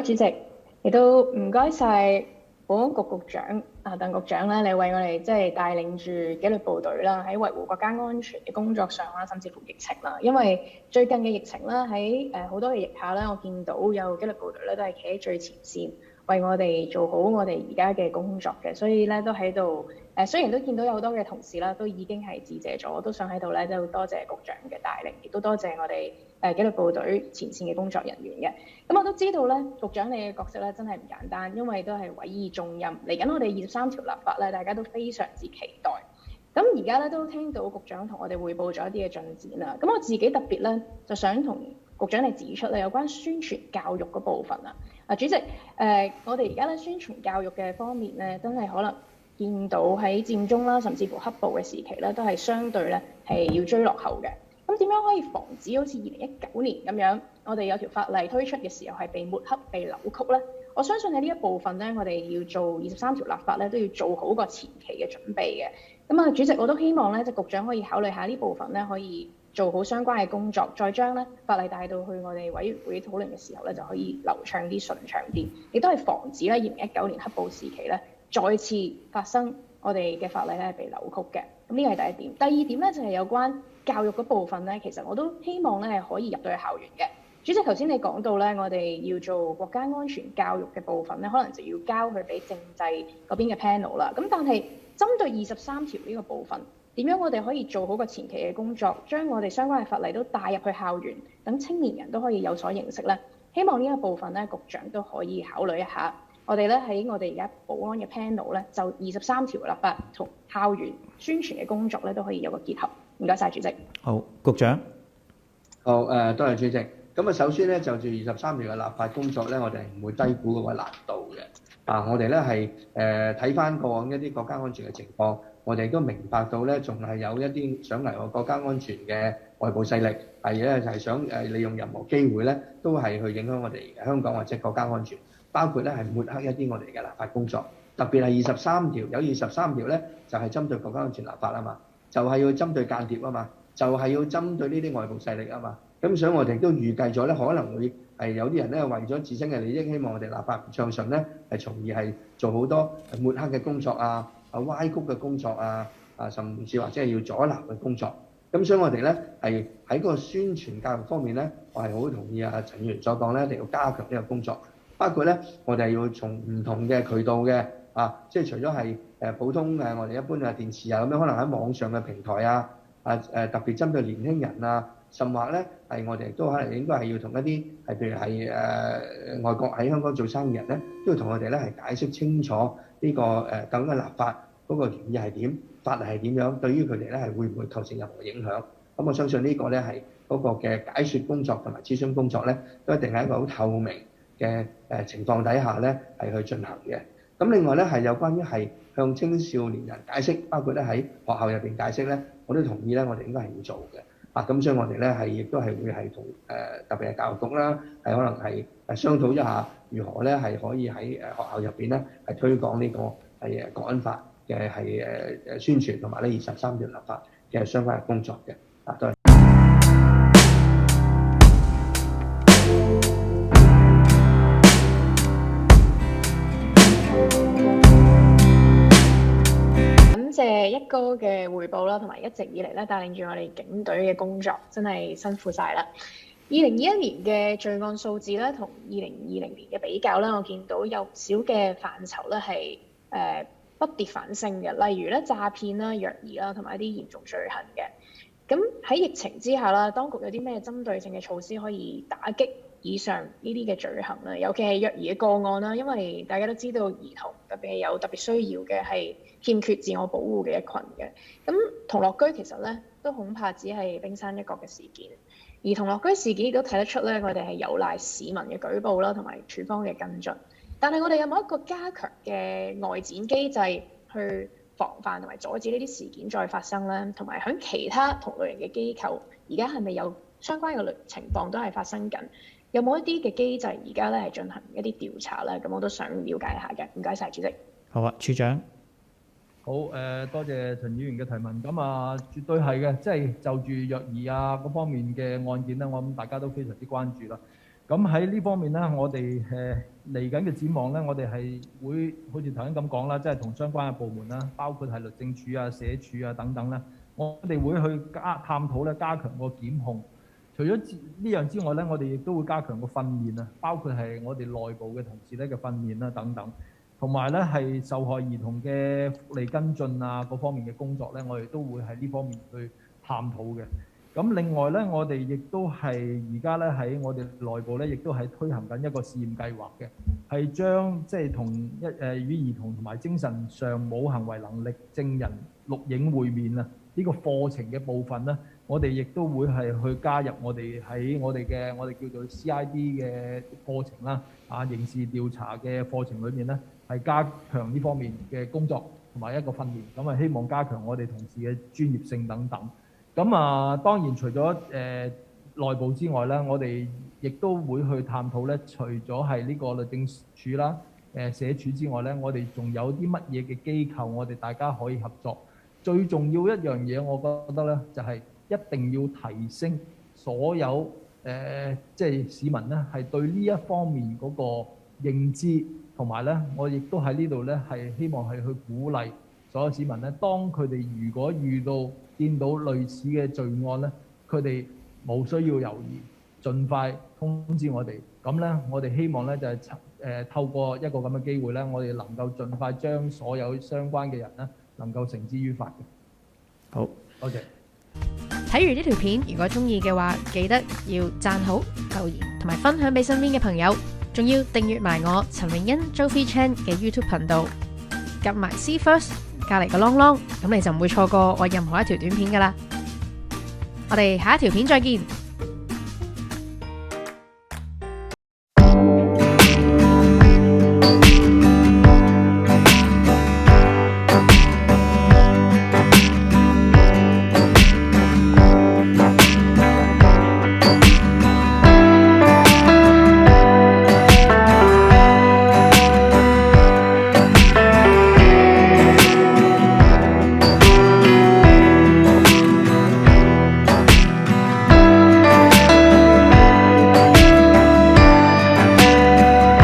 主席，亦都唔該晒保安局局長鄧局長咧，你為我哋即係帶領住紀律部隊啦，喺維護國家安全嘅工作上啦，甚至乎疫情啦。因為最近嘅疫情啦，喺好多嘅疫下咧，我見到有紀律部隊咧都係企喺最前線，為我哋做好我哋而家嘅工作嘅，所以咧都喺度雖然都見到有好多嘅同事啦，都已經係致謝咗，我都想喺度咧都多謝局長嘅帶領，亦都多謝我哋紀律部隊前線嘅工作人員嘅。咁我都知道咧，局長你嘅角色咧真係唔簡單，因為都係委以重任。嚟緊我哋23條立法咧，大家都非常之期待。咁而家咧都聽到局長同我哋匯報咗一啲嘅進展啦。咁我自己特別咧就想同局長你指出咧有關宣傳教育嗰部分啊。主席，我哋而家咧宣傳教育嘅方面咧，真係可能見到喺佔中啦，甚至乎黑暴嘅時期咧，都係相對咧係要追落後嘅。咁點樣可以防止好似2019年咁樣，我哋有條法例推出嘅時候係被抹黑、被扭曲咧？我相信喺呢一部分咧，我哋要做23條立法咧，都要做好個前期嘅準備嘅。咁啊，主席我都希望咧，即係局長可以考慮下呢部分咧，可以做好相關嘅工作，再將咧法例帶到去我哋委員會討論嘅時候咧，就可以流暢啲、順暢啲，亦都係防止咧2019年黑暴時期咧再次發生我哋嘅法例咧被扭曲嘅。咁呢個係第一點。第二點咧就係有關教育嗰部分咧，其實我都希望咧係可以入到去校園嘅。主席頭先你講到咧，我哋要做國家安全教育嘅部分咧，可能就要交去俾政制嗰邊嘅 panel 啦。咁但係針對23條呢個部分，點樣我哋可以做好個前期嘅工作，將我哋相關嘅法例都帶入去校園，等青年人都可以有所認識咧？希望呢一部分咧，局長都可以考慮一下。我哋咧喺我哋而家保安嘅 panel 咧，就23條立法同校園宣傳嘅工作咧，都可以有個結合。唔該晒，主席。好，局長。好，多謝主席。咁啊，首先咧就住23條嘅立法工作咧，我哋唔會低估嗰個難度嘅。我哋咧係睇翻過往一啲國家安全嘅情況，我哋都明白到咧，仲係有一啲想危害國家安全嘅外部勢力，係咧就係想利用任何機會咧，都係去影響我哋香港或者國家安全，包括咧係抹黑一啲我哋嘅立法工作。特別係23條，有23條咧就係針對國家安全立法啊嘛，就係要針對間諜啊嘛，就係要針對呢啲外部勢力啊嘛。咁所以我哋都預計咗咧，可能會係有啲人咧為咗自身嘅利益，希望我哋立法唔暢順咧，係從而係做好多抹黑嘅工作啊、歪曲嘅工作啊、甚至或者係要阻撓嘅工作。咁所以我哋咧係喺嗰個宣傳教育方面咧，我係好同意陳議員所講咧，一定要加強呢個工作。包括咧，我哋要從唔同嘅渠道嘅即係除咗係普通我哋一般電視咁樣，可能喺網上嘅平台特別針對年輕人甚或咧係我哋都可能應該係要同一啲係譬如係外國喺香港做生意人咧，都要同我哋咧係解釋清楚呢個究竟嘅立法嗰個原意係點，法例係點樣，對於佢哋咧係會唔會構成任何影響？咁我相信呢個咧係嗰個嘅解説工作同埋諮詢工作咧，都一定係一個好透明嘅情況底下咧係去進行嘅。咁另外咧係有關於係向青少年人解釋，包括咧喺學校入邊解釋咧，我都同意咧，我哋應該係要做嘅。咁所以我哋咧係亦都係會係同特別係教育局啦，係可能係商討一下如何咧係可以喺學校入邊咧係推廣呢個係國安法嘅係宣傳同埋呢23條立法嘅相關嘅工作嘅。多謝。感謝一哥嘅匯報啦，同埋一直以嚟咧帶領住我哋警隊嘅工作，真係辛苦晒啦。2021年嘅罪案數字咧，同2020年嘅比較咧，我見到有唔少嘅範疇咧係不跌反升嘅，例如咧詐騙啦、虐兒啦，同埋一啲嚴重罪行嘅。咁喺疫情之下啦，當局有啲咩針對性嘅措施可以打擊以上呢啲嘅罪行咧？尤其係虐兒嘅個案啦，因為大家都知道兒童特別係有特別需要嘅係欠缺自我保護嘅一群嘅。咁童樂居其實咧都恐怕只係冰山一角嘅事件，而童樂居事件亦都睇得出咧，我哋係有賴市民嘅舉報啦，同埋處方嘅跟進。但係我哋有冇一個加強嘅外展機制去防範同埋阻止呢啲事件再發生咧？同埋喺其他同類型嘅機構，而家係咪有相關嘅情況都係發生緊？有冇一啲嘅機制而家咧係進行一啲調查咧？咁我都想了解一下嘅。唔該晒，主席。好啊，處長。好，多謝陳議員嘅提問。咁絕對係嘅，即係就住虐兒嗰方面嘅案件咧，我諗大家都非常之關注啦。咁喺呢方面咧，我哋嚟緊嘅展望咧，我哋係會好似頭先咁講啦，即係同相關嘅部門啦，包括係律政處啊、社署啊等等咧，我哋會去探討咧，加強個檢控。除咗呢樣之外咧，我哋亦都會加強個訓練啊，包括係我哋內部嘅同事咧嘅訓練啦等等，同埋咧係受害兒童嘅福利跟進啊各方面嘅工作咧，我哋都會喺呢方面去探討嘅。咁另外咧，我哋亦都係而家咧喺我哋內部咧，亦都係推行緊一個試驗計劃嘅，係將即係同與兒童同埋精神上冇行為能力證人錄影會面啊呢個課程嘅部分咧，我哋亦都會係去加入我哋喺我哋叫做 CID 嘅課程啦，刑事調查嘅課程裏面咧，係加強呢方面嘅工作同埋一個訓練，咁啊希望加強我哋同事嘅專業性等等。咁當然除咗內部之外咧，我哋亦都會去探討咧，除咗係呢個律政處啦、社署之外咧，我哋仲有啲乜嘢嘅機構，我哋大家可以合作。最重要一樣嘢，我覺得咧，就係一定要提升所有即係市民咧，係對呢一方面嗰個認知，同埋咧，我亦都喺呢度咧係希望係去鼓勵所有市民咧，當佢哋如果見到類似嘅罪案咧，佢哋冇需要猶豫，盡快通知我哋。咁咧，我哋希望咧就係透過一個咁嘅機會咧，我哋能夠盡快將所有相關嘅人咧能夠繩之於法嘅。好，多謝。睇完呢條片，如果中意嘅話，記得要讚好、留言同埋分享俾身邊嘅朋友，仲要訂閱埋我陳詠欣 Jovi Chan 嘅 YouTube 頻道，撳埋 See First 隔離個啷啷，咁你就唔會錯過我任何一條短片噶啦。我哋下一條片再見。